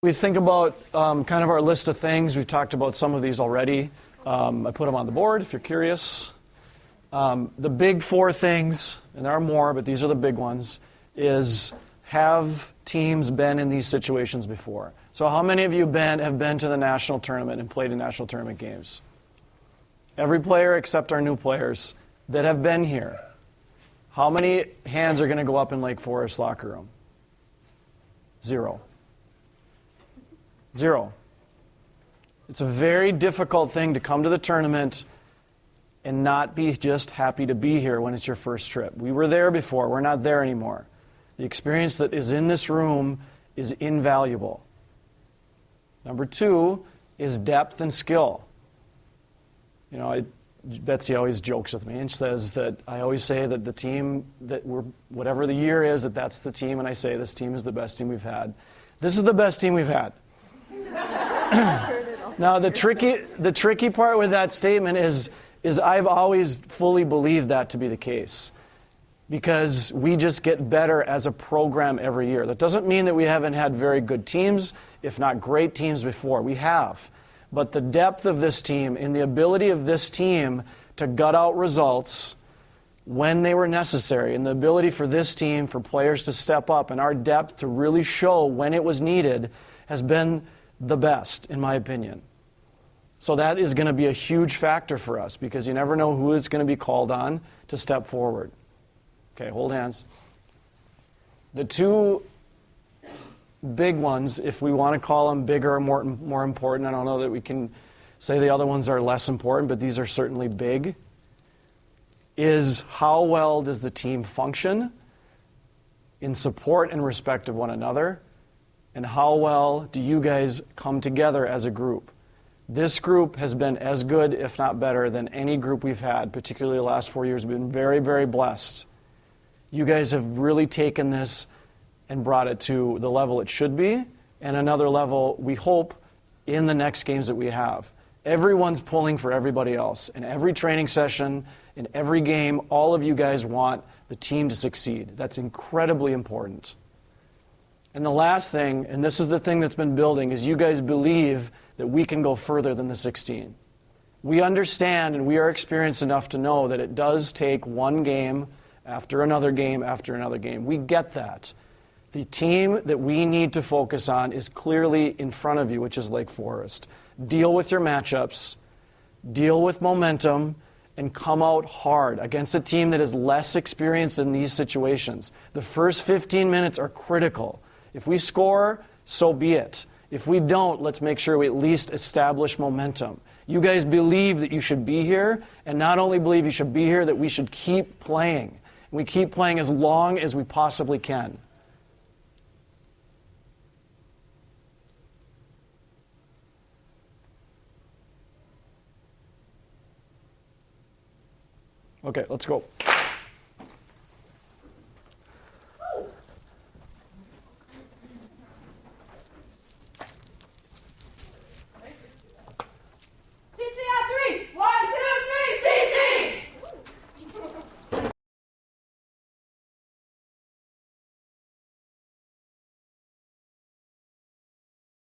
We think about kind of our list of things. We've talked about some of these already. I put them on the board if you're curious. The big four things, and there are more, but these are the big ones, is have teams been in these situations before? So how many of you have been to the national tournament and played in national tournament games? Every player except our new players that have been here. How many hands are going to go up in Lake Forest locker room? Zero. Zero. It's a very difficult thing to come to the tournament and not be just happy to be here when it's your first trip. We were there before. We're not there anymore. The experience that is in this room is invaluable. Number two is depth and skill. You know, Betsy always jokes with me and she says that I always say that the team that whatever the year is, that's the team, and I say this team is the best team we've had. This is the best team we've had. Now the tricky part with that statement is I've always fully believed that to be the case, because we just get better as a program every year. That doesn't mean that we haven't had very good teams, if not great teams before. We have. But the depth of this team and the ability of this team to gut out results when they were necessary, and the ability for this team, for players to step up, and our depth to really show when it was needed, has been the best, in my opinion. So that is going to be a huge factor for us, because you never know who is going to be called on to step forward. Okay, hold hands. The two big ones, if we want to call them bigger or more important, I don't know that we can say the other ones are less important, but these are certainly big, is how well does the team function in support and respect of one another, and how well do you guys come together as a group? This group has been as good, if not better, than any group we've had, particularly the last 4 years. We've been very, very blessed. You guys have really taken this and brought it to the level it should be, and another level, we hope, in the next games that we have. Everyone's pulling for everybody else. In every training session, in every game, all of you guys want the team to succeed. That's incredibly important. And the last thing, and this is the thing that's been building, is you guys believe that we can go further than the 16. We understand and we are experienced enough to know that it does take one game after another game after another game. We get that. The team that we need to focus on is clearly in front of you, which is Lake Forest. Deal with your matchups, deal with momentum, and come out hard against a team that is less experienced in these situations. The first 15 minutes are critical. If we score, so be it. If we don't, let's make sure we at least establish momentum. You guys believe that you should be here, and not only believe you should be here, that we should keep playing. We keep playing as long as we possibly can. Okay, let's go.